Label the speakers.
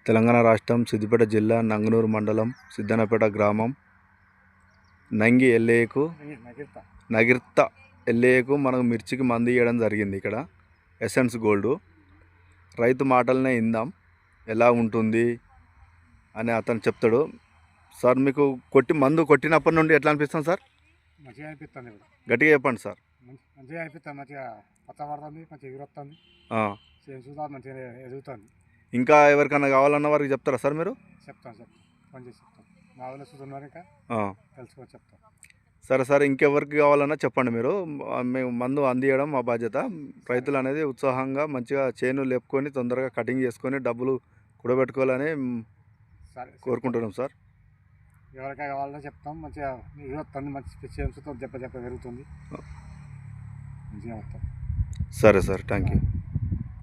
Speaker 1: తెలంగాణ రాష్ట్రం సిద్దిపేట జిల్లా నంగనూరు మండలం సిద్దన్నపేట గ్రామం నంగి ఎల్ఏకు నగిర్త ఎల్ఏకు మనకు మిర్చికి మందు ఇవ్వడం జరిగింది. ఇక్కడ ఎసెన్స్ గోల్డ్ రైతు మాటలనే ఇందాం, ఎలా ఉంటుంది అని అతను చెప్తాడు. సార్, మీకు మందు కొట్టినప్పటి నుండి ఎట్లా అనిపిస్తుంది సార్?
Speaker 2: మంచిగా అనిపిస్తుంది.
Speaker 1: గట్టిగా చెప్పండి సార్.
Speaker 2: మంచిగా అనిపిస్తుంది, మంచిగా పచ్చ పడుతుంది, మంచిగా ఎగురొస్తుంది, చూద్దాం, మంచిగా ఎదుగుతుంది.
Speaker 1: ఇంకా ఎవరికైనా కావాలన్న వారికి చెప్తారా సార్ మీరు?
Speaker 2: చెప్తాను, ఫోన్ చేసి చెప్తాను. మా ఊళ్ళో చూస్తున్నారు, ఇంకా తెలుసుకొని చెప్తాను.
Speaker 1: సరే, ఇంకెవరికి కావాలన్నా చెప్పండి. మీరు మేము మందు అందియడం మా బాధ్యత. రైతులు అనేది ఉత్సాహంగా మంచిగా చేను లేపుకొని తొందరగా కటింగ్ చేసుకొని డబ్బులు కూడబెట్టుకోవాలని కోరుకుంటున్నాం సార్.
Speaker 2: ఎవరికైనా కావాలన్నా చెప్తాం. మంచిగా ఎగురొస్తుంది, మంచి చేనుతో చెప్ప పెరుగుతుంది, మంచిగా వస్తాం.
Speaker 1: సరే సార్, థ్యాంక్ యూ.